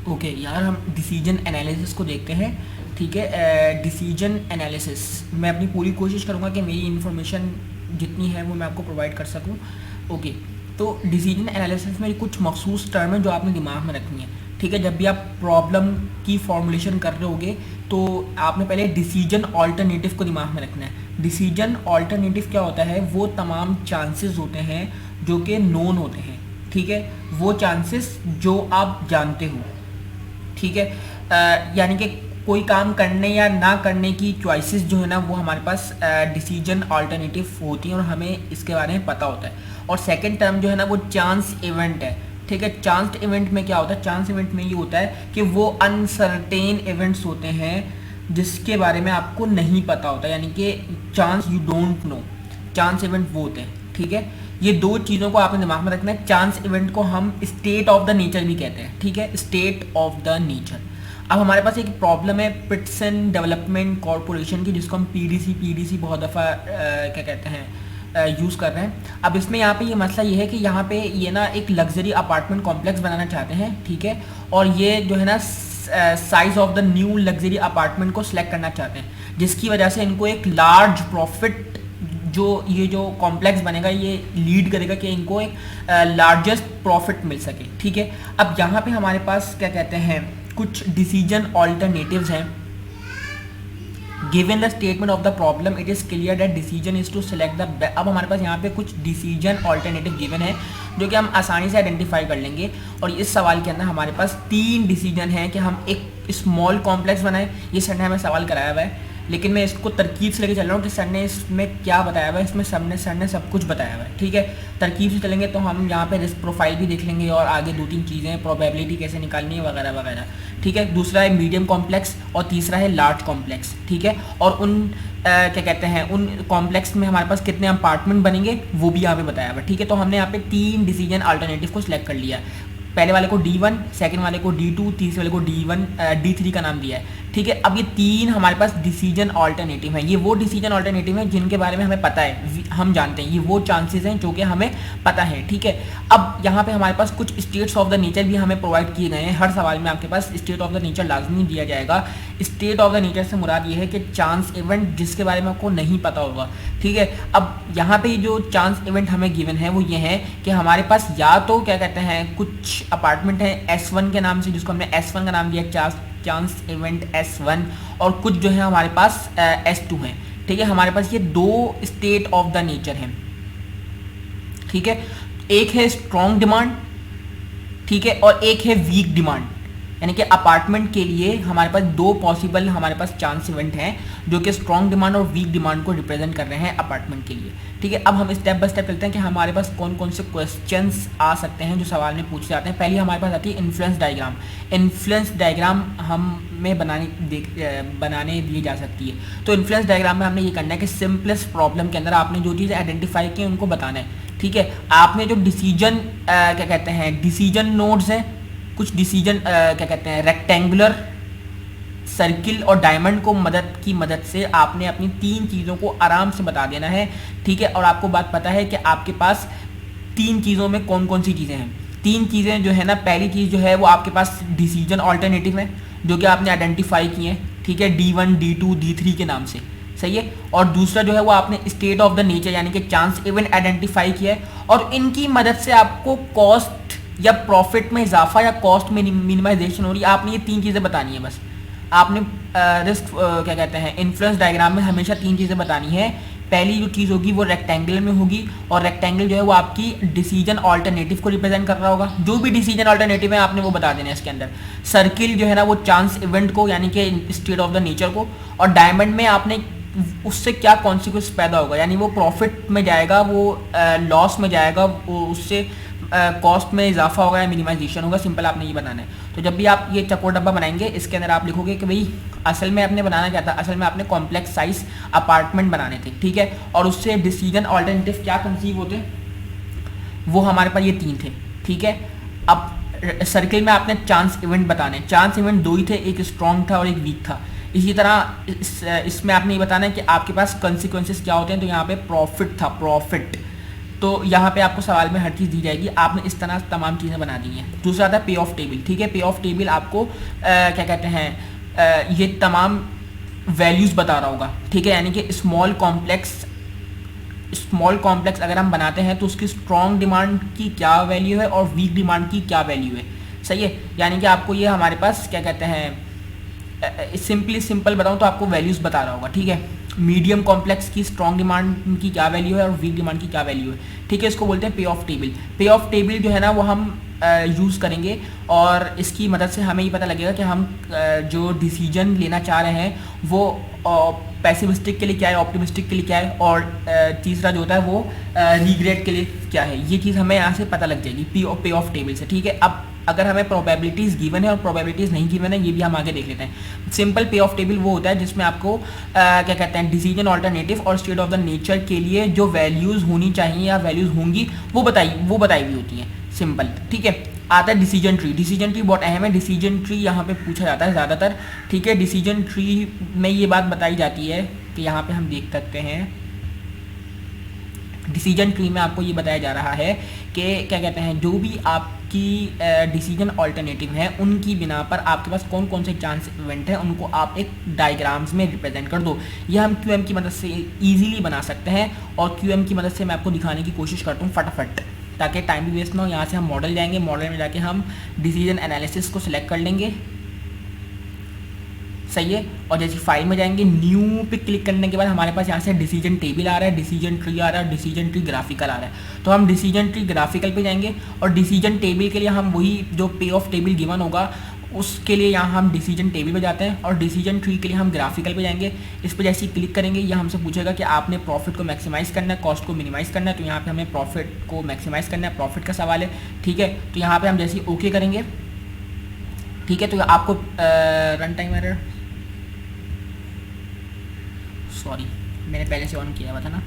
Okay यार, हम decision analysis को देखते हैं। ठीक है, डिसीजन एनालिसिस मैं अपनी पूरी कोशिश करूँगा कि मेरी इन्फॉर्मेशन जितनी है वो मैं आपको प्रोवाइड कर सकूँ। ओके, तो डिसीजन एनालिसिस में कुछ मखसूस टर्म है जो आपने दिमाग में रखनी है। ठीक है, जब भी आप प्रॉब्लम की फॉर्मुलेशन कर रहे होगे तो आपने पहले डिसीजन ऑल्टरनेटिव को दिमाग में रखना है। डिसीजन ऑल्टरनेटिव क्या होता है? वो तमाम चांसेस होते हैं जो कि नोन होते हैं। ठीक है, वो चांसेस जो आप जानते हो। ठीक है, यानी कि कोई काम करने या ना करने की चॉइसेस जो है ना वो हमारे पास डिसीजन ऑल्टरनेटिव होती हैं और हमें इसके बारे में पता होता है। और सेकंड टर्म जो है ना वो चांस इवेंट है। ठीक है, चांस इवेंट में क्या होता है? चांस इवेंट में ये होता है कि वो अनसर्टेन इवेंट्स होते हैं जिसके बारे में आपको नहीं पता होता, यानी कि chance you don't know. Chance event वो होते हैं। ठीक है, ये दो चीज़ों को आपने दिमाग में रखना है। चांस इवेंट को हम स्टेट ऑफ द नेचर भी कहते हैं। ठीक है, स्टेट ऑफ द नेचर। अब हमारे पास एक प्रॉब्लम है पिटसन डेवलपमेंट कॉरपोरेशन की, जिसको हम पीडीसी बहुत दफ़ा क्या कहते हैं यूज़ कर रहे हैं। अब इसमें यहाँ पे ये मसला ये है कि यहाँ पे ये ना एक लग्जरी अपार्टमेंट कॉम्प्लेक्स बनाना चाहते हैं। ठीक है, और ये जो है ना size of the new luxury apartment को सिलेक्ट करना चाहते हैं, जिसकी वजह से इनको एक लार्ज प्रॉफिट जो कॉम्प्लेक्स बनेगा ये लीड करेगा कि इनको एक लार्जेस्ट प्रॉफिट मिल सके। ठीक है, अब यहाँ पे हमारे पास क्या कहते हैं कुछ डिसीजन ऑल्टरनेटिव्स हैं। Given the statement of the problem it is clear that decision is to select the. अब हमारे पास यहाँ पे कुछ डिसीजन ऑल्टरनेटिव गिवन है जो कि हम आसानी से आइडेंटिफाई कर लेंगे। और इस सवाल के अंदर हमारे पास 3 डिसीजन हैं कि हम एक स्मॉल कॉम्प्लेक्स बनाएं। ये सर ने हमें सवाल कराया हुआ है, लेकिन मैं इसको तरकीब से लेके चल रहा हूँ कि सर ने इसमें क्या बताया हुआ है। इसमें सर ने सब कुछ बताया हुआ है। ठीक है, तरकीब से चलेंगे तो हम यहाँ पे रिस्क प्रोफाइल भी देख लेंगे और आगे 2-3 चीज़ें, प्रोबेबिलिटी कैसे निकालनी है वगैरह वगैरह। ठीक है, दूसरा है मीडियम कॉम्प्लेक्स और तीसरा है लार्ज कॉम्प्लेक्स। ठीक है, और उन क्या कहते हैं उन कॉम्प्लेक्स में हमारे पास कितने अपार्टमेंट बनेंगे वो भी यहाँ पे बताया हुआ है। ठीक है, तो हमने यहाँ पे 3 डिसीजन अल्टरनेटिव को सिलेक्ट कर लिया। पहले वाले को D1, सेकंड वाले को D2, तीसरे वाले को D3 का नाम दिया है। ठीक है, अब ये 3 हमारे पास डिसीजन ऑल्टरनेटिव हैं। ये वो डिसीजन ऑल्टरनेटिव हैं जिनके बारे में हमें पता है, हम जानते हैं। ये वो चांसेस हैं जो कि हमें पता है। ठीक है, अब यहाँ पे हमारे पास कुछ स्टेट्स ऑफ द नेचर भी हमें प्रोवाइड किए गए हैं। हर सवाल में आपके पास स्टेट ऑफ द नेचर लाजमी दिया जाएगा। स्टेट ऑफ द नेचर से मुराद ये है कि चांस इवेंट जिसके बारे में आपको नहीं पता होगा। ठीक है, अब यहाँ पे जो चांस इवेंट हमें गिवन है वो ये है कि हमारे पास या तो क्या कहते हैं कुछ अपार्टमेंट है S1 के नाम से, जिसको हमने S1 का नाम दिया, चांस इवेंट S1, और कुछ जो है हमारे पास S2 है। ठीक है, हमारे पास ये 2 स्टेट ऑफ द नेचर हैं। ठीक है, एक है स्ट्रॉन्ग डिमांड, ठीक है, और एक है वीक डिमांड। यानी कि अपार्टमेंट के लिए हमारे पास 2 पॉसिबल हमारे पास चांस इवेंट हैं जो कि स्ट्रॉन्ग डिमांड और वीक डिमांड को रिप्रेजेंट कर रहे हैं अपार्टमेंट के लिए। ठीक है, अब हम स्टेप बाय स्टेप चलते हैं कि हमारे पास कौन कौन से क्वेश्चंस आ सकते हैं जो सवाल में पूछे जाते हैं। पहली हमारे पास आती है इन्फ्लुएंस डायग्राम। इन्फ्लुएंस डायग्राम हमें बनाने दी जा सकती है। तो इन्फ्लुएंस डायग्राम में हमने ये करना है कि सिंपलेस्ट प्रॉब्लम के अंदर आपने जो चीज़ आइडेंटिफाई की उनको बताना है। ठीक है, आपने जो डिसीजन क्या कहते हैं डिसीजन नोड्स हैं, कुछ डिसीजन क्या कहते हैं रेक्टेंगुलर, सर्किल और डायमंड को की मदद से आपने अपनी 3 चीज़ों को आराम से बता देना है। ठीक है, और आपको बात पता है कि आपके पास 3 चीज़ों में कौन कौन सी चीज़ें हैं। 3 चीज़ें जो है ना, पहली चीज़ जो है वो आपके पास डिसीजन ऑल्टरनेटिव है जो कि आपने आइडेंटिफाई किए हैं। ठीक है, D1, D2, D3 के नाम से, सही है। और दूसरा जो है वो आपने स्टेट ऑफ द नेचर यानी कि चांस इवेंट आइडेंटिफाई किया है, और इनकी मदद से आपको कॉस्ट या प्रॉफिट में इजाफा या कॉस्ट में मिनिमाइजेशन हो रही है। आपने ये 3 चीज़ें बतानी है बस। आपने रिस्क क्या कहते हैं इन्फ्लुएंस डायग्राम में हमेशा 3 चीज़ें बतानी है। पहली जो चीज़ होगी वो रेक्टेंगल में होगी, और रेक्टेंगल जो है वो आपकी डिसीजन ऑल्टरनेटिव को रिप्रेजेंट कर रहा होगा। जो भी डिसीजन ऑल्टरनेटिव है आपने वो बता देना है इसके अंदर। सर्किल जो है ना वो चांस इवेंट को यानी कि स्टेट ऑफ द नेचर को, और डायमंड में आपने उससे क्या कॉन्सिक्वेंस पैदा होगा, यानी वो प्रॉफिट में जाएगा, वो लॉस में जाएगा, वो उससे कॉस्ट में इजाफा होगा या मिनिमाइजेशन होगा। सिंपल आपने ये बनाना है। तो जब भी आप ये चकोर डब्बा बनाएंगे इसके अंदर आप लिखोगे कि भाई असल में आपने बनाना क्या था, असल में आपने कॉम्प्लेक्स साइज अपार्टमेंट बनाने थे। ठीक है, और उससे डिसीजन ऑल्टरनेटिव क्या कंसीव होते वो हमारे पास ये 3 थे। ठीक है, अब सर्किल में आपने चांस इवेंट बताने, चांस इवेंट 2 ही थे, एक स्ट्रॉन्ग था और एक वीक था। इसी तरह इसमें आपने ये बताना है कि आपके पास कंसिक्वेंसेस क्या होते हैं। तो यहाँ पे प्रॉफिट था, प्रॉफिट तो यहाँ पे आपको सवाल में हर चीज़ दी जाएगी, आपने इस तरह तमाम चीज़ें बना दी हैं। दूसरा था पे ऑफ टेबल, ठीक है, पे ऑफ टेबल आपको क्या कहते हैं ये तमाम वैल्यूज़ बता रहा होगा, ठीक है, यानी कि स्मॉल कॉम्प्लेक्स अगर हम बनाते हैं तो उसकी स्ट्रॉन्ग डिमांड की क्या वैल्यू है और वीक डिमांड की क्या वैल्यू है, सही है। यानी कि आपको ये हमारे पास क्या कहते हैं सिंपल बताऊँ तो आपको वैल्यूज़ बता रहा होगा, ठीक है। मीडियम कॉम्प्लेक्स की स्ट्रॉन्ग डिमांड की क्या वैल्यू है और वीक डिमांड की क्या वैल्यू है, ठीक है। इसको बोलते हैं पे ऑफ टेबल। पे ऑफ टेबल जो है ना वो हम यूज़ करेंगे और इसकी मदद से हमें ये पता लगेगा कि हम जो डिसीजन लेना चाह रहे हैं वो पैसिमिस्टिक के लिए क्या है, ऑप्टिमिस्टिक के लिए क्या है, और तीसरा जो होता है वो रिग्रेट के लिए क्या है। ये चीज़ हमें यहाँ से पता लग जाएगी पे ऑफ टेबल से, ठीक है। अब अगर हमें प्रोबेबिलिटीज़ गिवन है और प्रोबेबिलिटीज़ नहीं गिवन है, ये भी हम आगे देख लेते हैं। सिंपल पे ऑफ टेबल वो होता है जिसमें आपको क्या कहते हैं डिसीजन ऑल्टरनेटिव और स्टेट ऑफ द नेचर के लिए जो वैल्यूज़ होनी चाहिए या वैल्यूज़ होंगी वो बताई हुई होती हैं, सिंपल, ठीक है। आता है डिसीजन ट्री। डिसीजन ट्री बहुत अहम है, डिसीजन ट्री यहाँ पे पूछा जाता है ज़्यादातर, ठीक है। डिसीजन ट्री में ये बात बताई जाती है कि यहाँ पे हम देख सकते हैं डिसीजन ट्री में आपको ये बताया जा रहा है कि क्या कहते हैं जो भी आपकी डिसीजन ऑल्टरनेटिव है उनकी बिना पर आपके पास कौन कौन से चांस इवेंट हैं उनको आप एक डायग्राम्स में रिप्रेजेंट कर दो। यह हम क्यूएम की मदद से इजीली बना सकते हैं और क्यूएम की मदद से मैं आपको दिखाने की कोशिश करता हूँ फटाफट, ताकि टाइम भी वेस्ट ना हो। यहाँ से हम मॉडल जाएंगे, मॉडल में जाके हम डिसीजन एनालिसिस को सिलेक्ट कर लेंगे, सही है। और जैसे फाइल में जाएंगे, न्यू पे क्लिक करने के बाद हमारे पास यहाँ से डिसीजन टेबल आ रहा है, डिसीजन ट्री आ रहा है, डिसीजन ट्री ग्राफिकल आ रहा है। तो हम डिसीजन ट्री ग्राफिकल पे जाएंगे और डिसीजन टेबल के लिए हम वही जो पे ऑफ टेबल गिवन होगा उसके लिए यहाँ हम डिसीजन टेबल पे जाते हैं और डिसीजन ट्री के लिए हम ग्राफिकल पे जाएंगे। इस पर जैसे ही क्लिक करेंगे ये हमसे पूछेगा कि आपने प्रॉफिट को मैक्सिमाइज़ करना है, कॉस्ट को मिनिमाइज़ करना है। तो यहाँ पे हमें प्रॉफिट को मैक्सिमाइज़ करना है, प्रॉफिट का सवाल है, ठीक है। तो यहाँ पे हम जैसे ही ओके करेंगे, ठीक है, तो आपको रन टाइम एरर, सॉरी मैंने पहले से ऑन किया हुआ था ना,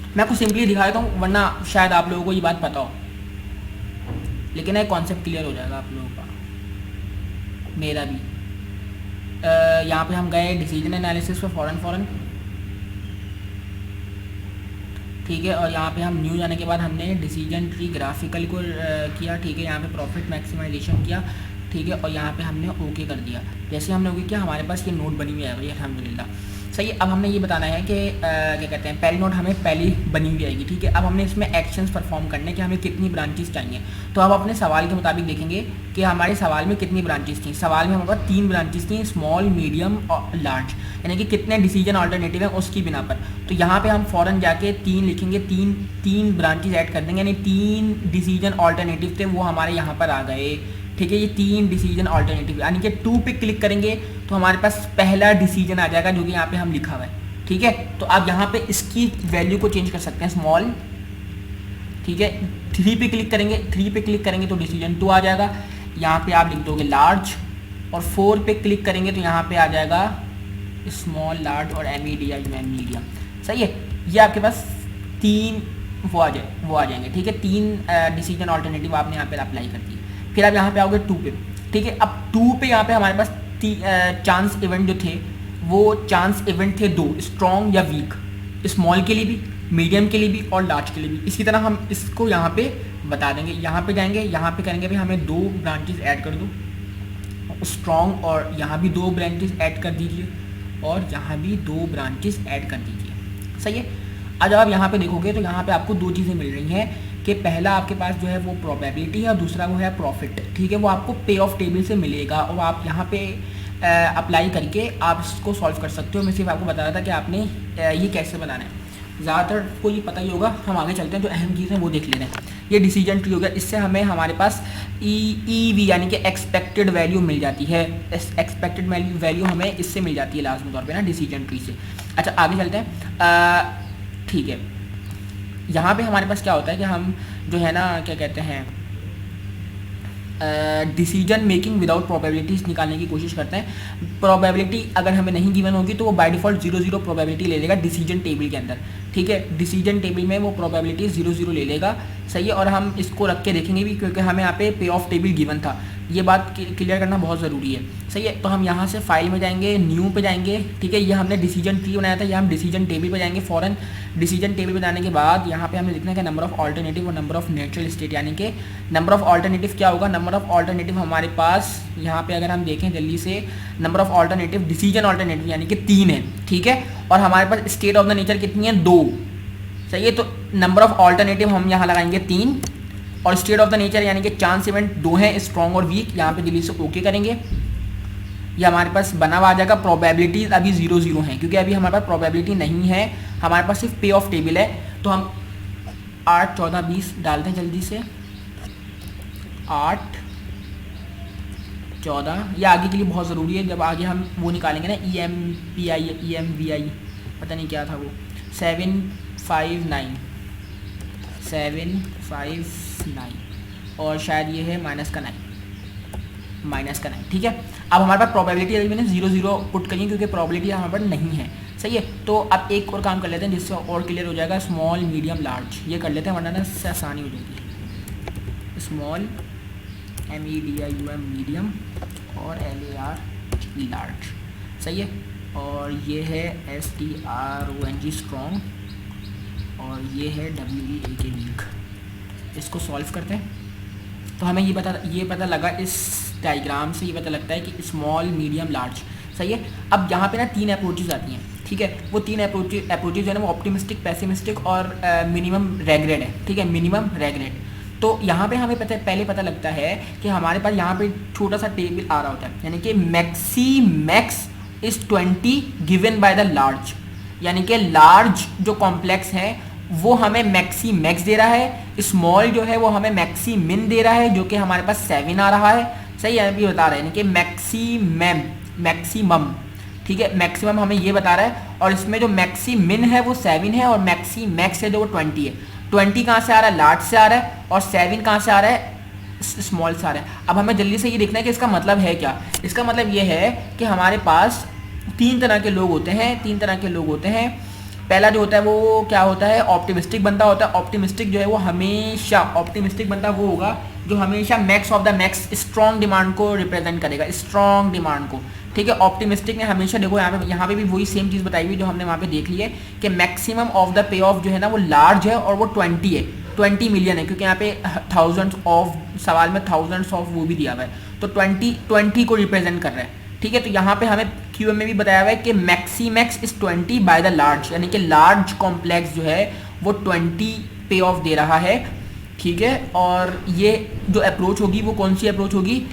मैं आपको सिंपली दिखा देता हूँ वरना शायद आप लोगों को ये बात पता हो, लेकिन एक कॉन्सेप्ट क्लियर हो जाएगा आप लोगों का, मेरा भी। यहाँ पे हम गए डिसीजन एनालिसिस पे फौरन, ठीक है। और यहाँ पे हम न्यू जाने के बाद हमने डिसीजन ट्री ग्राफिकल को किया, ठीक है। यहाँ पे प्रॉफिट मैक्सिमाइजेशन किया, ठीक है। और यहाँ पे हमने ओके कर दिया। जैसे हमने ओके किया हमारे पास ये नोट बनी हुई आएगी अल्हम्दुलिल्लाह, सही है। अब हमने ये बताना है कि क्या कहते हैं पहली नोट हमें पहली बनी हुई आएगी, ठीक है। अब हमने इसमें एक्शंस परफॉर्म करने कि हमें कितनी ब्रांचेस चाहिए। तो अब अपने सवाल के मुताबिक देखेंगे कि हमारे सवाल में कितनी ब्रांचेस थी। सवाल में हमारे पास 3 ब्रांचेस थी, स्मॉल, मीडियम और लार्ज, यानी कि कितने डिसीजन ऑल्टरनेटिव हैं उसकी बिना पर। तो यहाँ पे हम फ़ौरन जाके 3 लिखेंगे, तीन ब्रांचेस ऐड कर देंगे, यानी 3 डिसीजन ऑल्टरनेटिव थे वो हमारे यहाँ पर आ गए, ठीक है। ये 3 डिसीजन ऑल्टरनेटिव, यानी कि 2 पे क्लिक करेंगे तो हमारे पास पहला डिसीजन आ जाएगा जो कि यहाँ पे हम लिखा हुआ है, ठीक है। तो आप यहाँ पे इसकी वैल्यू को चेंज कर सकते हैं, स्मॉल, ठीक है। 3 पे क्लिक करेंगे तो डिसीजन 2 आ जाएगा, यहाँ पे आप लिख दोगे लार्ज। और 4 पे क्लिक करेंगे तो यहाँ पे आ जाएगा स्मॉल, लार्ज और मीडियम, सही है। ये आपके पास 3 वो आ जाएंगे, ठीक है। 3 डिसीजन ऑल्टरनेटिव आपने यहाँ पे अप्लाई कर दिए। फिर आप यहाँ पे आओगे 2 पे, ठीक है। अब 2 पे यहाँ पे हमारे पास चांस इवेंट जो थे वो चांस इवेंट थे 2, स्ट्रॉन्ग या वीक, स्मॉल के लिए भी, मीडियम के लिए भी और लार्ज के लिए भी। इसी तरह हम इसको यहाँ पे बता देंगे। यहाँ पे जाएंगे, यहाँ पे करेंगे भाई हमें 2 ब्रांचेस ऐड कर दो, स्ट्रॉन्ग, और यहाँ भी 2 ब्रांचेस ऐड कर दीजिए और यहाँ भी 2 ब्रांचेस ऐड कर दीजिए, सही है। अब जब आप यहाँ पे देखोगे तो यहाँ पे आपको 2 चीज़ें मिल रही हैं कि पहला आपके पास जो है वो प्रोबेबिलिटी है और दूसरा वो है प्रॉफिट, ठीक है। वो आपको पे ऑफ टेबल से मिलेगा और आप यहाँ पे अप्लाई करके आप इसको सॉल्व कर सकते हो। मैं सिर्फ आपको बता रहा था कि आपने ये कैसे बनाना है, ज़्यादातर को ये पता ही होगा। हम आगे चलते हैं, जो अहम चीज़ है वो देख ले रहे हैं। ये डिसीजन ट्री हो गया, इससे हमें हमारे पास EV यानी कि एक्सपेक्टेड वैल्यू मिल जाती है। एक्सपेक्टेड वैल्यू हमें इससे मिल जाती है लाजमी तौर पे ना, डिसीजन ट्री से। अच्छा आगे चलते हैं, ठीक है। यहाँ पे हमारे पास क्या होता है कि हम जो है ना क्या कहते हैं डिसीजन मेकिंग विदाउट प्रोबेबिलिटीज़ निकालने की कोशिश करते हैं। प्रोबेबिलिटी अगर हमें नहीं गिवन होगी तो वो बाय डिफ़ॉल्ट 0 प्रोबेबिलिटी ले लेगा डिसीजन टेबल के अंदर, ठीक है। डिसीजन टेबल में वो प्रोबेबिलिटी 0 ले लेगा, सही है, और हम इसको रख के देखेंगे भी क्योंकि हमें यहाँ पे पे ऑफ टेबल गिवन था, ये बात क्लियर करना बहुत ज़रूरी है। सही है, तो हम यहाँ से फाइल में जाएंगे, न्यू पे जाएंगे, ठीक है, ये हमने डिसीजन ट्री बनाया था, ये हम डिसीजन टेबल पे जाएंगे फ़ौरन। डिसीजन टेबल पे जाने के बाद यहाँ पे हमें लिखना है कि नंबर ऑफ ऑल्टरनेटिव और नंबर ऑफ नेचुरल स्टेट, यानी कि नंबर ऑफ ऑल्टरनेटिव क्या होगा, नंबर ऑफ ऑल्टरनेटिव हमारे पास यहाँ पे अगर हम देखें जल्दी से, number of alternative decision alternative यानी कि 3 है, ठीक है, और हमारे पास स्टेट ऑफ द नेचर कितनी है, 2। सही है, तो नंबर ऑफ ऑल्टरनेटिव हम यहाँ लगाएंगे 3 और स्टेट ऑफ द नेचर यानी कि चांस इवेंट 2 है, स्ट्रॉन्ग और वीक, यहाँ पे जल्दी से ओके करेंगे, ये हमारे पास बना हुआ आ जाएगा। प्रोबेबिलिटीज अभी 0-0 है क्योंकि अभी हमारे पास प्रोबेबिलिटी नहीं है, हमारे पास सिर्फ पे ऑफ टेबल है। तो हम 8, 14, 20 डालते हैं जल्दी से, 8, 14, ये आगे के लिए बहुत ज़रूरी है, जब आगे हम वो निकालेंगे ना EMPI EMVI पता नहीं क्या था वो, 7, 5, 9 और शायद ये है माइनस का 9, ठीक है। अब हमारे पास प्रोबेबिलिटी अभी मैंने 0-0 पुट करी क्योंकि प्रोबेबिलिटी हमारे पास नहीं है। सही है, तो अब एक और काम कर लेते हैं जिससे और क्लियर हो जाएगा, स्मॉल मीडियम लार्ज, ये कर लेते हैं वरना ना इससे आसानी हो जाएगी। स्मॉल MEDIUM मीडियम और LARG लार्ज, सही है, और ये है STRONG स्ट्रॉन्ग और ये है WEAK वीक। इसको सॉल्व करते हैं तो हमें ये पता लगा इस डायग्राम से, ये पता लगता है कि स्मॉल मीडियम लार्ज। सही है, अब यहाँ पे ना 3 अप्रोचेज आती हैं, ठीक है, वो 3 अप्रोचेज जो है ना वो ऑप्टिमिस्टिक, पेसिमिस्टिक और मिनिमम रेग्रेड है, ठीक है, मिनिमम रेग्रेड। तो यहाँ पे हमें पहले पता लगता है कि हमारे पास यहाँ पे छोटा सा टेबल आ रहा होता है, यानी कि maxi max is 20 given by the large, यानी कि लार्ज जो कॉम्प्लेक्स है वो हमें मैक्सी मैक्स दे रहा है, स्मॉल जो है वो हमें मैक्सी मिन दे रहा है जो कि हमारे पास 7 आ रहा है। सही है, अभी बता रहे हैं कि मैक्सिमम, ठीक है, मैक्सिमम हमें ये बता रहा है, और इसमें जो मैक्सी मिन है वो 7 है और मैक्सी मैक्स है जो वो 20 है। 20 कहाँ से आ रहा है, लार्ज से आ रहा है, और 7 कहाँ से आ रहा है, स्मॉल से आ रहा है। अब हमें जल्दी से ये देखना है कि इसका मतलब है क्या। इसका मतलब ये है कि हमारे पास 3 तरह के लोग होते हैं। पहला जो होता है वो क्या होता है, ऑप्टिमिस्टिक बंदा होता है। ऑप्टिमिस्टिक जो है वो हमेशा, ऑप्टिमिस्टिक बंदा वो होगा जो हमेशा max of the max, strong demand को रिप्रेजेंट करेगा, स्ट्रॉन्ग डिमांड को, ठीक है। ऑप्टिमिस्टिक ने हमेशा, देखो यहाँ पे भी वही सेम चीज़ बताई हुई जो हमने वहाँ पे देख ली है कि maximum of the pay of जो है ना वो लार्ज है और वो 20 है, 20 मिलियन है, क्योंकि यहाँ पे थाउजेंड्स ऑफ, सवाल में थाउजेंड्स ऑफ वो भी दिया हुआ है, तो 20 को रिप्रेजेंट कर रहा है, ठीक है। तो यहाँ पे हमें QM में भी बताया हुआ है कि maxi max is 20 by the large, यानी कि लार्ज कॉम्प्लेक्स जो है वो 20 पे ऑफ दे रहा है, ठीक है। और ये जो अप्रोच होगी वो कौन सी अप्रोच होगी,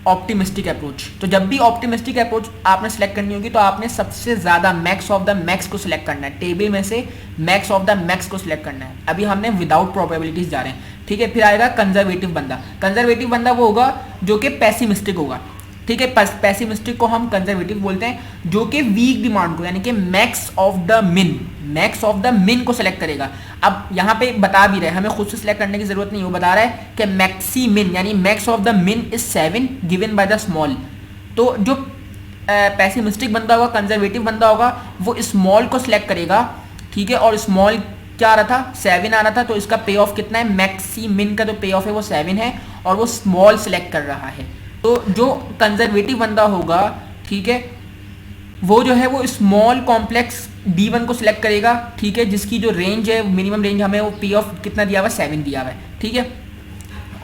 ऑप्टिमिस्टिक अप्रोच। तो जब भी ऑप्टिमिस्टिक अप्रोच आपने सेलेक्ट करनी होगी तो आपने सबसे ज़्यादा मैक्स ऑफ द मैक्स को सिलेक्ट करना है, टेबल में से मैक्स ऑफ द मैक्स को सिलेक्ट करना है। अभी हमने विदाउट प्रोबेबिलिटीज जा रहे हैं, ठीक है। फिर आएगा कंजर्वेटिव बंदा। कंजर्वेटिव बंदा वो होगा जो कि पेसिमिस्टिक होगा, ठीक है। पेसिमिस्टिक को हम कंजर्वेटिव बोलते हैं, जो कि वीक डिमांड को, यानी कि मैक्स ऑफ द मिन को सिलेक्ट करेगा। अब यहाँ पे बता भी रहे, हमें खुद से सिलेक्ट करने की जरूरत नहीं, वो बता रहा है कि मैक्सी मिन यानी मैक्स ऑफ द मिन is 7 given by the small. तो जो पेसिमिस्टिक बंदा होगा, कंजर्वेटिव बंदा होगा, वो स्मॉल को सिलेक्ट करेगा, ठीक है। और स्मॉल क्या आ रहा था, 7 आ रहा था, तो इसका पे ऑफ कितना है, मैक्सी मिन का जो पे ऑफ है वो 7 है और वो स्मॉल सिलेक्ट कर रहा है। तो जो कंजर्वेटिव बंदा होगा, ठीक है, वो जो है वो स्मॉल कॉम्प्लेक्स D1 को सिलेक्ट करेगा, ठीक है, जिसकी जो रेंज है, मिनिमम रेंज हमें वो पे ऑफ कितना दिया हुआ है, 7 दिया हुआ है, ठीक है।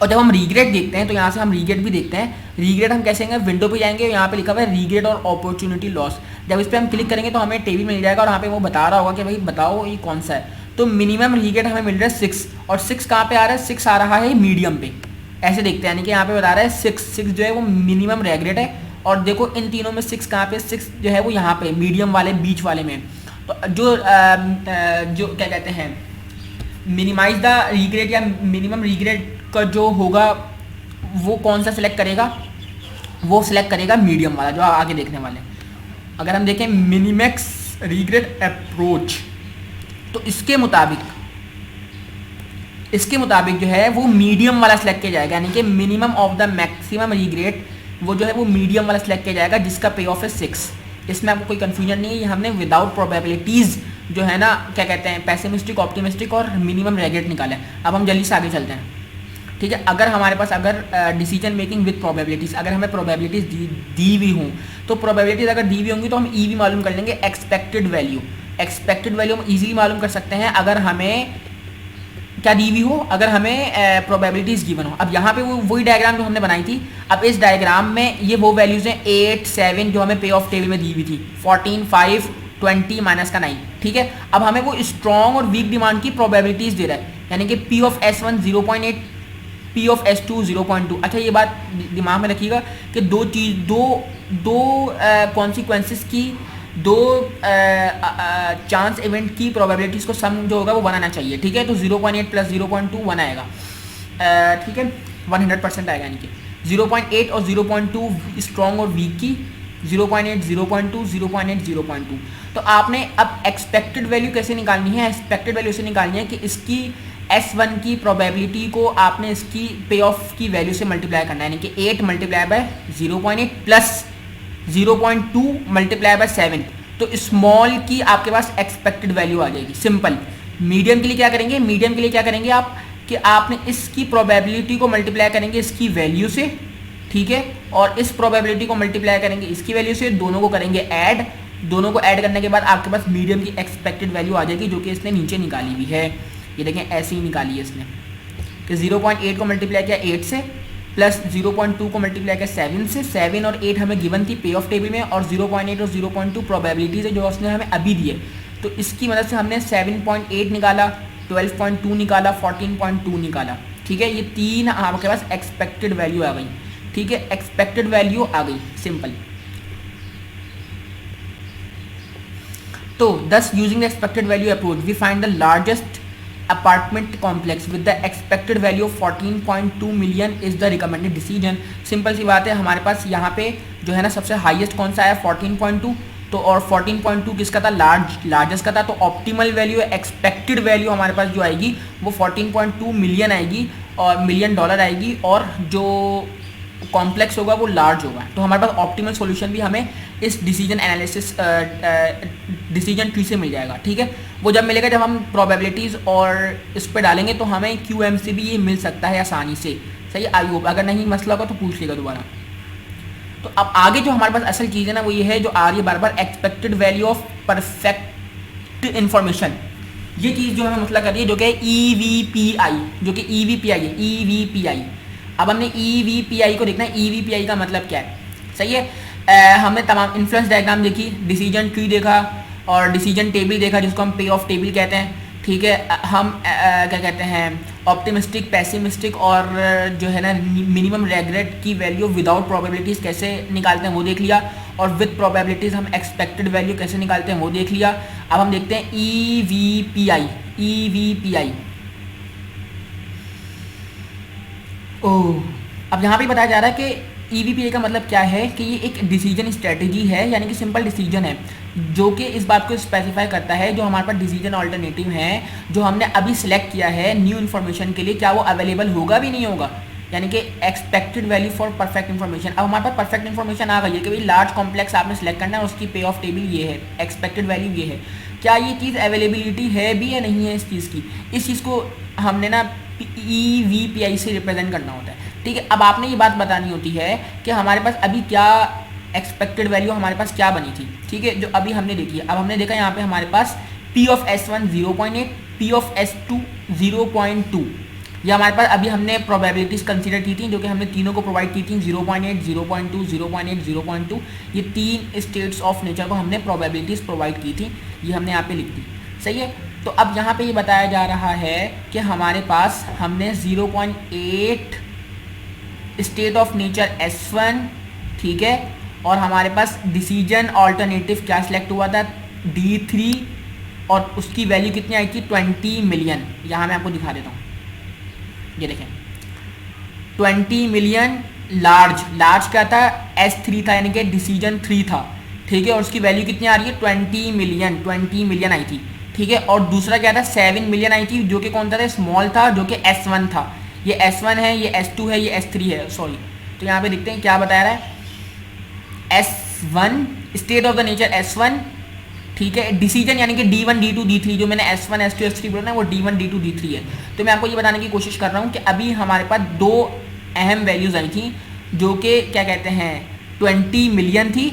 और जब हम रीग्रेड देखते हैं तो यहाँ से हम रीग्रेड भी देखते हैं। रीग्रेड हम कैसे आएंगे, विंडो पे जाएंगे, यहाँ पे लिखा हुआ है रीग्रेड और अपॉर्चुनिटी लॉस। जब इस पर हम क्लिक करेंगे तो हमें टेबल मिल जाएगा और यहाँ पे वो बता रहा होगा कि भाई बताओ ये कौन सा है। तो मिनिमम रीग्रेड हमें मिल रहा है 6, और 6 कहाँ पे आ रहा है, 6 आ रहा है मीडियम पे, ऐसे देखते हैं, यानी कि यहाँ पे बता रहा है 6 जो है वो मिनिमम रेग्रेड है। और देखो इन तीनों में 6 कहाँ पे, 6 जो है वो यहाँ पे मीडियम वाले, बीच वाले में। तो जो क्या कहते हैं, मिनिमाइज द रीग्रेड या मिनिमम रीग्रेड का जो होगा वो कौन सा सिलेक्ट करेगा, वो सिलेक्ट करेगा मीडियम वाला, जो आगे देखने वाले। अगर हम देखें मिनिमैक्स रीग्रेड अप्रोच, तो इसके मुताबिक जो है वो मीडियम वाला सिलेक्ट किया जाएगा, यानी कि मिनिमम ऑफ द मैक्सिमम रीग्रेड वो जो है वो मीडियम वाला सिलेक्ट किया जाएगा, जिसका पे ऑफ है 6। इसमें आपको कोई कंफ्यूजन नहीं है, ये हमने विदाउट प्रोबेबिलिटीज जो है ना क्या कहते हैं पेसिमिस्टिक, ऑप्टिमिस्टिक और मिनिमम रेगरेट निकाला है। अब हम जल्दी से आगे चलते हैं, ठीक है। अगर हमारे पास अगर डिसीजन मेकिंग विद प्रोबेबिलिटीज़, अगर हमें प्रोबेबिलिटीज़ दी हुई हों तो प्रोबेबिलिटीज़ अगर दी हुई होंगी तो हम ई भी मालूम कर लेंगे, एक्सपेक्टेड वैल्यू। एक्सपेक्टेड वैल्यू हम इजीली मालूम कर सकते हैं अगर हमें क्या दी हुई हो, अगर हमें प्रोबेबिलिटीज़ गिवन हो। अब यहाँ पे वही डायग्राम जो हमने बनाई थी, अब इस डायग्राम में ये वो वैल्यूज़ हैं 8, 7 जो हमें पे ऑफ टेबल में दी हुई थी, 14, 5, 20 माइनस का 9, ठीक है। अब हमें वो स्ट्रॉन्ग और वीक डिमांड की प्रोबेबिलिटीज़ दे रहा है, यानी कि P of S1 0.8, P of S2 0.2। अच्छा ये बात दिमाग में रखिएगा कि दो कॉन्सिक्वेंसेस की, दो चांस इवेंट की प्रोबेबिलिटीज़ को सम जो होगा वो बनाना चाहिए, ठीक है। तो 0.8 प्लस 0.2 1 आएगा, ठीक है, 100% आएगा, यानी कि 0.8 और 0.2 स्ट्रॉन्ग और वीक की, 0.8 0.2 0.8 0.2। तो आपने अब एक्सपेक्टेड वैल्यू कैसे निकालनी है? एक्सपेक्टेड वैल्यू से निकालनी है कि इसकी S1 की प्रोबेबिलिटी को आपने इसकी पे ऑफ की वैल्यू से मल्टीप्लाई करना है, यानी कि 8 multiply by 0.8 plus 0.2 multiply by 7। तो स्मॉल की आपके पास एक्सपेक्टेड वैल्यू आ जाएगी, सिंपल। मीडियम के लिए क्या करेंगे? मीडियम के लिए क्या करेंगे आप कि आपने इसकी प्रोबेबिलिटी को मल्टीप्लाई करेंगे इसकी वैल्यू से, ठीक है, और इस प्रोबेबिलिटी को मल्टीप्लाई करेंगे इसकी वैल्यू से, दोनों को करेंगे ऐड। दोनों को ऐड करने के बाद आपके पास मीडियम की एक्सपेक्टेड वैल्यू आ जाएगी, जो कि इसने नीचे निकाली हुई है। ये देखें ऐसे ही निकाली है इसने कि 0.8 को मल्टीप्लाई किया 8 से, प्लस 0.2 को मल्टीप्लाई किया 7 से। 7 और 8 हमें गिवन थी पे ऑफ टेबल में, और 0.8 और 0.2 प्रोबेबिलिटीज है जो उसने हमें अभी दी है। तो इसकी मदद से हमने 7.8 निकाला, 12.2 निकाला, 14.2 निकाला, ठीक है। ये तीन आपके पास एक्सपेक्टेड वैल्यू आ गई, ठीक है, एक्सपेक्टेड वैल्यू आ गई, सिंपल। तो thus using the expected value approach we find the largest apartment complex with the expected value of 14.2 million is the recommended decision। सिंपल सी बात है, हमारे पास यहाँ पे जो है ना सबसे हाईएस्ट कौन सा है 14.2, तो और 14.2 किसका था? लार्जेस्ट का था। तो ऑप्टिमल वैल्यू, एक्सपेक्टेड वैल्यू हमारे पास जो आएगी वो 14.2 मिलियन आएगी, और मिलियन डॉलर आएगी, और जो कॉम्प्लेक्स होगा वो लार्ज होगा। तो हमारे पास ऑप्टिमल सॉल्यूशन भी हमें इस डिसीजन एनालिसिस डिसीजन ट्री से मिल जाएगा, ठीक है। वो जब मिलेगा जब हम प्रोबेबिलिटीज़ और इस पर डालेंगे, तो हमें QM से भी ये मिल सकता है आसानी से, सही। आई होप अगर नहीं मसला होगा तो पूछ लेगा दोबारा। तो अब आगे जो हमारे पास असल चीज़ है ना वो ये है जो आ रही है बार बार, expected value of perfect information. ये चीज़ जो हमें मतलब कर रही है जो कि EVPI, जो कि EVPI है, EVPI। अब हमने EVPI को देखना है, EVPI का मतलब क्या है, सही है। हमने तमाम इन्फ्लुएंस डायग्राम देखी, डिसीजन ट्री देखा, और डिसीजन टेबल देखा जिसको हम पे ऑफ टेबल कहते हैं, ठीक है। हम क्या कहते हैं ऑप्टिमिस्टिक, पेसिमिस्टिक और जो है ना मिनिमम रेगरेट की वैल्यू विदाउट प्रोबेबिलिटीज़ कैसे निकालते हैं वो देख लिया, और विद प्रोबेबिलिटीज़ हम एक्सपेक्टेड वैल्यू कैसे निकालते हैं वो देख लिया। अब हम देखते हैं EVPI। ओह, अब यहाँ पे बताया जा रहा है कि EVPI का मतलब क्या है कि ये एक डिसीजन स्ट्रेटजी है, यानी कि सिंपल डिसीजन है जो कि इस बात को स्पेसिफाई करता है जो हमारे पास डिसीजन ऑल्टरनेटिव हैं जो हमने अभी सिलेक्ट किया है न्यू इन्फॉर्मेशन के लिए, क्या वो अवेलेबल होगा भी नहीं होगा, यानी कि expected value for perfect information. अब हमारे पास परफेक्ट इन्फॉर्मेशन आ गई है कि भाई लार्ज कॉम्प्लेक्स आपने सेलेक्ट करना है, उसकी पे ऑफ टेबल ये है, एक्सपेक्टेड वैल्यू ये है, क्या ये चीज़ अवेलेबिलिटी है भी या नहीं है इस चीज़ की। इस चीज़ को हमने ना EVPI से रिप्रेजेंट करना होता है, ठीक है। अब आपने ये बात बतानी होती है कि हमारे पास अभी क्या एक्सपेक्टेड वैल्यू हमारे पास क्या बनी थी, ठीक है, जो अभी हमने देखी है। अब हमने देखा यहाँ पे हमारे पास P of S1 0.8, P of S2 0.2, ये हमारे पास अभी हमने प्रोबेबिलिटीज़ कंसीडर की थी जो कि हमने तीनों को प्रोवाइड की थी, 0.8, 0.2, 0.8, 0.2। ये तीन स्टेट्स ऑफ नेचर को हमने प्रोबेबिलिटीज़ प्रोवाइड की थी, ये हमने यहाँ पे लिख दी, सही है। तो अब यहाँ पे ये बताया जा रहा है कि हमारे पास हमने 0.8 स्टेट ऑफ नेचर S1, ठीक है, और हमारे पास डिसीजन ऑल्टरनेटिव क्या सिलेक्ट हुआ था D3, और उसकी वैल्यू कितनी आई थी 20 मिलियन। यहाँ मैं आपको दिखा देता हूँ, ये देखें 20 मिलियन। लार्ज क्या था? S3 था, यानी कि डिसीजन 3 था, ठीक है, और उसकी वैल्यू कितनी आ रही है 20 मिलियन आई थी, ठीक है। और दूसरा क्या था 7 मिलियन आई थी जो कि कौन था? स्मॉल था, जो कि S1 था। ये S1 है, ये S2 है, ये S3 है, सॉरी। तो यहाँ पे देखते हैं क्या बताया रहा है। S1 state of the nature S1 ठीक है। डिसीजन यानी कि D1 D2 D3 जो मैंने S1 S2 S3 बोला ना वो D1 D2 D3 है। तो मैं आपको ये बताने की कोशिश कर रहा हूँ कि अभी हमारे पास दो अहम वैल्यूज़ आई थी जो कि क्या कहते हैं 20 मिलियन थी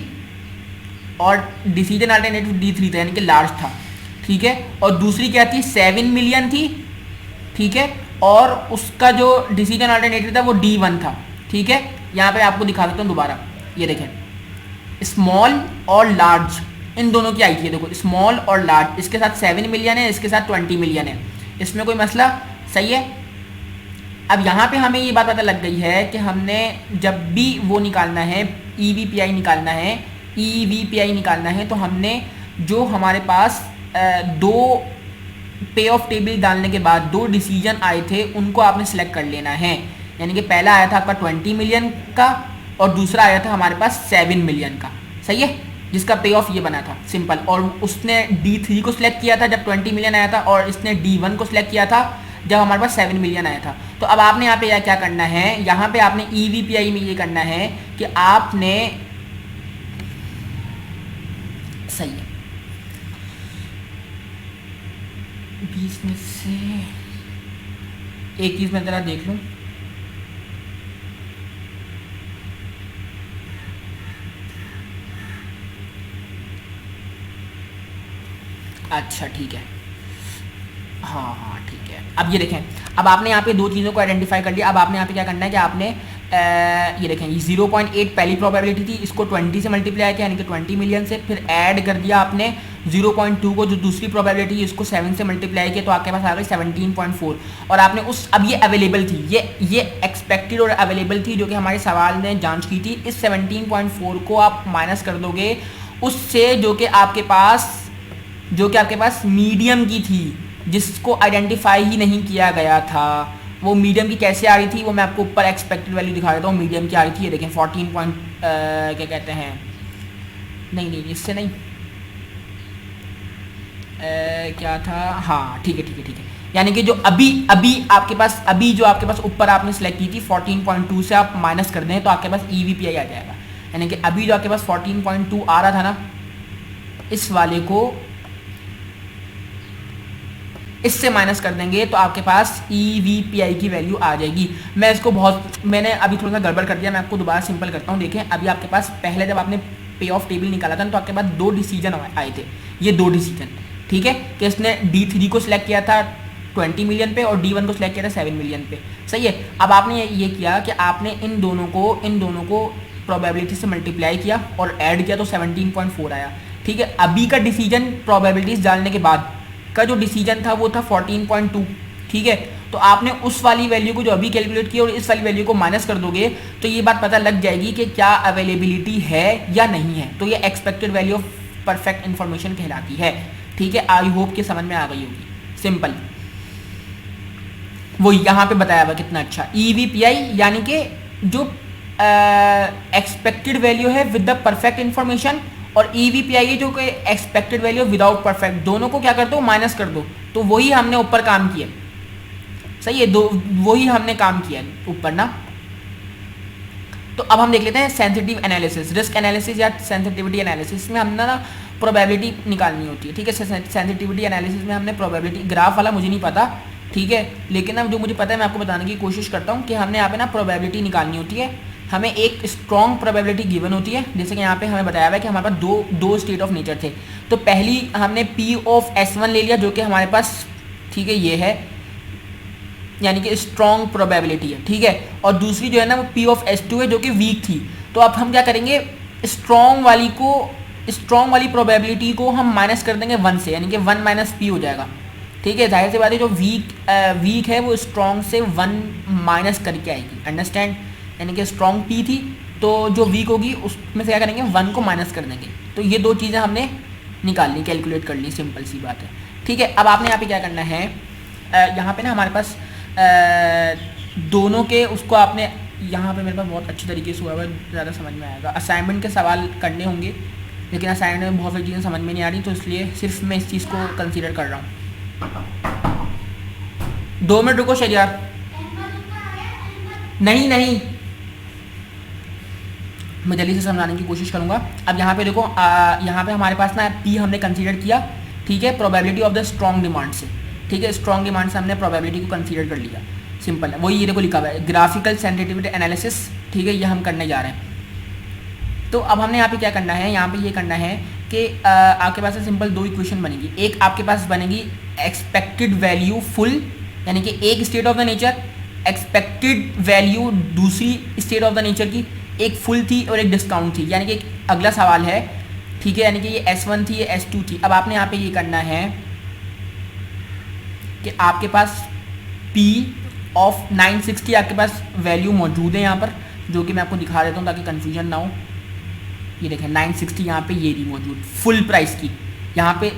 और डिसीजन अल्टरनेटिव D3 था यानी कि लार्ज था, ठीक है। और दूसरी क्या थी 7 मिलियन थी, ठीक है, और उसका जो डिसीजन अल्टरनेटिव था वो D1 था, ठीक है। यहाँ पे आपको दिखा सकता हूँ दोबारा, ये देखें स्मॉल और लार्ज इन दोनों की आई थी, देखो स्मॉल और लार्ज, इसके साथ 7 मिलियन है, इसके साथ 20 मिलियन है, इसमें कोई मसला, सही है। अब यहाँ पे हमें ये बात पता लग गई है कि हमने जब भी वो निकालना है EVPI निकालना है, EVPI निकालना है, तो हमने जो हमारे पास दो पे ऑफ टेबल डालने के बाद दो डिसीजन आए थे उनको आपने सेलेक्ट कर लेना है। यानी कि पहला आया था आपका 20 मिलियन का और दूसरा आया था हमारे पास 7 मिलियन का, सही है, जिसका पे ऑफ ये बना था सिंपल। और उसने D3 को सिलेक्ट किया था जब 20 मिलियन आया था और इसने D1 को सिलेक्ट किया था जब हमारे पास 7 मिलियन आया था। तो अब आपने यहाँ पे क्या करना है, यहाँ पे आपने EVPI में ये करना है कि आपने, सही है, 20 में से एक चीज़ मैं ज़रा देख लूँ, अच्छा ठीक है, हाँ ठीक है। अब ये देखें, अब आपने यहाँ पे दो चीज़ों को आइडेंटिफाई कर लिया। अब आपने यहाँ पे क्या करना है कि आपने ये देखें 0.8 पहली प्रोबेबिलिटी थी, इसको 20 से मल्टीप्लाई किया यानी कि 20 मिलियन से, फिर ऐड कर दिया आपने 0.2 को जो दूसरी प्रोबेबिलिटी इसको 7 से मल्टीप्लाई किया तो आपके पास आ गई 17.4। और आपने उस, अब ये अवेलेबल थी, ये एक्सपेक्टेड और अवेलेबल थी जो कि हमारे सवाल ने जाँच की थी। इस 17.4 को आप माइनस कर दोगे उससे जो कि आपके पास मीडियम की थी जिसको आइडेंटिफाई ही नहीं किया गया था। वो मीडियम की कैसे आ रही थी वो मैं आपको ऊपर एक्सपेक्टेड वैल्यू दिखा देता हूँ। मीडियम की आ रही थी, ये देखें 14 पॉइंट क्या कहते हैं, नहीं इससे नहीं, क्या था, हाँ ठीक है। यानी कि जो अभी आपके पास, अभी जो आपके पास ऊपर आपने सेलेक्ट की थी 14.2 से आप माइनस कर दें तो आपके पास EVPI आ जाएगा। यानी कि अभी जो आपके पास 14.2 आ रहा था ना, इस वाले को इससे माइनस कर देंगे तो आपके पास EVPI की वैल्यू आ जाएगी। मैं इसको मैंने अभी थोड़ा सा गड़बड़ कर दिया, मैं आपको दोबारा सिंपल करता हूँ। देखें अभी आपके पास पहले जब आपने पे ऑफ टेबल निकाला था तो आपके पास दो डिसीजन आए थे, ये दो डिसीजन, ठीक है, कि इसने D3 को सिलेक्ट किया था 20 मिलियन पे और D1 को सिलेक्ट किया था 7 मिलियन पे, सही है। अब आपने ये किया कि आपने इन दोनों को प्रोबेबिलिटी से मल्टीप्लाई किया और ऐड किया तो 17.4 आया, ठीक है। अभी का डिसीजन प्रोबेबिलिटीज डालने के बाद का जो डिसीजन था वो था 14.2, ठीक है। तो आपने उस वाली वैल्यू को जो अभी कैलकुलेट की और इस वाली वैल्यू को माइनस कर दोगे तो ये बात पता लग जाएगी कि क्या अवेलेबिलिटी है या नहीं है। तो ये expected value of perfect information कहलाती है, ठीक है। आई होप कि समझ में आ गई होगी, सिंपल। वो यहाँ पे बताया हुआ कितना अच्छा, EVPI यानी कि जो एक्सपेक्टेड वैल्यू है विद द परफेक्ट इन्फॉर्मेशन और EVPI है जो कि एक्सपेक्टेड वैल्यू विदाउट परफेक्ट, दोनों को क्या कर दो माइनस कर दो। तो वही हमने ऊपर काम किया, सही है, वही हमने काम किया ऊपर ना। तो अब हम देख लेते हैं सेंसिटिव एनालिसिस, रिस्क एनालिसिस या सेंसिटिविटी एनालिसिस में हमने ना प्रोबेबिलिटी निकालनी होती है, ठीक है। सेंसिटिविटी एनालिसिस में हमने प्रोबेबिलिटी, ग्राफ वाला मुझे नहीं पता, ठीक है, लेकिन अब जो मुझे पता है मैं आपको बताने की कोशिश करता हूँ कि हमने यहाँ पे ना प्रोबेबिलिटी निकालनी होती है। हमें एक स्ट्रॉन्ग प्रोबेबिलिटी गिवन होती है, जैसे कि यहाँ पे हमें बताया हुआ है कि हमारे पास दो स्टेट ऑफ नेचर थे। तो पहली हमने P ऑफ S1 ले लिया जो कि हमारे पास, ठीक है, ये है यानी कि स्ट्रॉन्ग प्रोबेबिलिटी है, ठीक है। और दूसरी जो है ना वो P ऑफ S2 है जो कि वीक थी। तो अब हम क्या करेंगे, स्ट्रॉन्ग वाली प्रोबेबिलिटी को हम माइनस कर देंगे 1 से, यानी कि 1 माइनस P हो जाएगा, ठीक है। जाहिर सी बात है जो वीक है वो स्ट्रॉन्ग से 1 माइनस करके आएगी, अंडरस्टैंड। यानी कि स्ट्रॉन्ग P थी तो जो वीक होगी उसमें से क्या करेंगे 1 को माइनस कर देंगे। तो ये दो चीज़ें हमने निकाल ली, कैलकुलेट कर ली, सिंपल सी बात है, ठीक है। अब आपने यहाँ पे क्या करना है, यहाँ पे ना हमारे पास दोनों के उसको आपने यहाँ पे मेरे पास बहुत अच्छी तरीके से हुआ है, ज़्यादा समझ में आएगा। असाइनमेंट के सवाल करने होंगे लेकिन असाइनमेंट में बहुत सारी चीज़ें समझ में नहीं आ रही, तो इसलिए सिर्फ मैं इस चीज़ को कंसीडर कर रहा हूँ। 2 मिनट रुको शरियार, नहीं मैं जल्दी से समझाने की कोशिश करूंगा। अब यहाँ पे देखो, यहाँ पे हमारे पास ना पी हमने कंसीडर किया, ठीक है, probability of the strong demand से, ठीक है, स्ट्रॉन्ग डिमांड से हमने प्रोबेबिलिटी को कंसीडर कर लिया, सिंपल है, वही ये देखो लिखा हुआ है ग्राफिकल सेंसिटिविटी एनालिसिस, ठीक है, ये हम करने जा रहे हैं। तो अब हमने यहाँ पे क्या करना है, यहाँ पे ये करना है कि आपके पास सिंपल दो इक्वेशन बनेगी। एक आपके पास बनेगी एक्सपेक्टेड वैल्यू फुल, यानी कि एक state of the nature, expected value दूसरी स्टेट ऑफ द नेचर की, एक फुल थी और एक डिस्काउंट थी, यानी कि एक अगला सवाल है, ठीक है, यानी कि ये S1 थी, ये S2 थी। अब आपने यहाँ पे ये करना है कि आपके पास P ऑफ 960 आपके पास वैल्यू मौजूद है यहाँ पर, जो कि मैं आपको दिखा देता हूँ ताकि कन्फ्यूजन ना हो। ये देखें 960 यहाँ पे ये रही मौजूद फुल प्राइस की, यहाँ पे,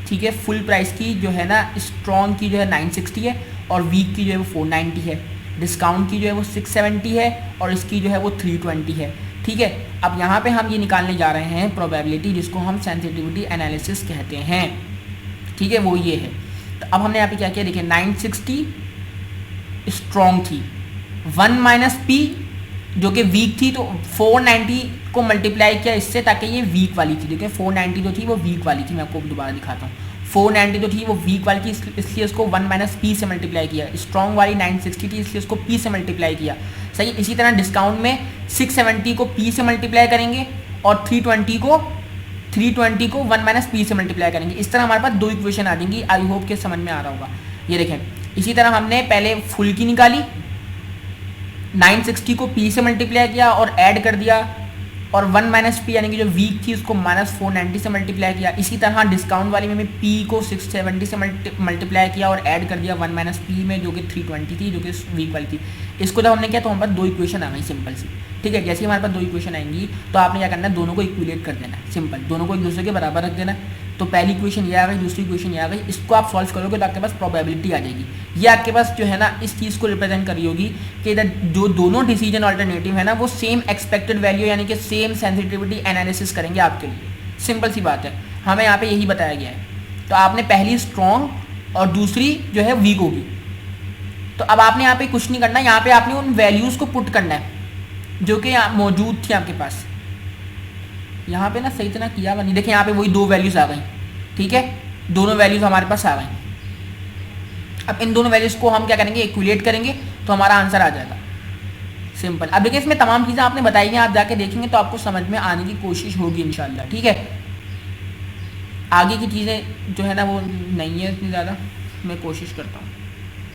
ठीक है, फुल प्राइस की जो है ना स्ट्रॉन्ग की जो है 960 है और वीक की जो है वो 490 है, डिस्काउंट की जो है वो 670 है और इसकी जो है वो 320 है, ठीक है। अब यहाँ पे हम ये निकालने जा रहे हैं प्रोबेबिलिटी, जिसको हम सेंसिटिविटी एनालिसिस कहते हैं, ठीक है, वो ये है। तो अब हमने यहाँ पे क्या किया, देखिए 960 स्ट्रॉन्ग थी, 1 माइनस पी जो कि वीक थी, तो 490 को मल्टीप्लाई किया इससे ताकि ये वीक वाली थी, देखिए 490 जो थी वो वीक वाली थी, मैं आपको दोबारा दिखाता हूँ, 490 जो थी वो वीक वाली थी, इसलिए उसको 1 माइनस पी से मल्टीप्लाई किया, स्ट्रॉन्ग वाली 960 थी इसलिए उसको पी से मल्टीप्लाई किया, सही। इसी तरह डिस्काउंट में 670 को पी से मल्टीप्लाई करेंगे और 320 को 1 माइनस पी से मल्टीप्लाई करेंगे। इस तरह हमारे पास दो इक्वेशन आ जाएंगी, आई होप के समझ में आ रहा होगा। ये देखें, इसी तरह हमने पहले फुल की निकाली, 960 को पी से मल्टीप्लाई किया और ऐड कर दिया, और 1 माइनस पी यानी कि जो वीक थी उसको माइनस 490 से मल्टीप्लाई किया। इसी तरह डिस्काउंट वाली में पी को 670 से मल्टीप्लाई किया और ऐड कर दिया 1 माइनस पी में जो कि 320 थी, जो कि वीक वाली थी। इसको जब हमने किया तो हमारे पास दो इक्वेशन आ गई सिंपल सी, ठीक है। जैसे ही हमारे पास दो इक्वेशन आएंगी तो आपने क्या करना है, दोनों को इक्विलेट कर देना है, सिंपल, दोनों को एक दूसरे के बराबर रख देना है। तो पहली इक्वेशन ये आ गई, दूसरी इक्वेशन ये आ गई, इसको आप सॉल्व करोगे तो आपके पास प्रोबेबिलिटी आ जाएगी। ये आपके पास जो है ना इस चीज़ को रिप्रेजेंट करी होगी कि इधर जो दोनों डिसीजन अल्टरनेटिव है ना वो सेम एक्सपेक्टेड वैल्यू यानी कि सेम सेंसिटिविटी एनालिसिस करेंगे आपके लिए, सिंपल सी बात है, हमें यहाँ पे यही बताया गया है। तो आपने पहली स्ट्रॉन्ग और दूसरी जो है वीक होगी। तो अब आपने यहाँ पे कुछ नहीं करना, यहाँ पे आपने उन वैल्यूज़ को पुट करना है जो कि मौजूद थी आपके पास। यहाँ पे ना सही तरह किया नहीं, देखिए यहाँ पे वही दो वैल्यूज़ आ गई, ठीक है, दोनों वैल्यूज़ हमारे पास आ गई। अब इन दोनों वैल्यूज़ को हम क्या करेंगे, इक्विलेट करेंगे तो हमारा आंसर आ जाएगा, सिंपल। अब देखिए इसमें तमाम चीज़ें आपने बताई हैं, आप जाके देखेंगे तो आपको समझ में आने की कोशिश होगी इंशाल्लाह, ठीक है। आगे की चीज़ें जो है ना वो नहीं है इतनी ज़्यादा, मैं कोशिश करता हूँ।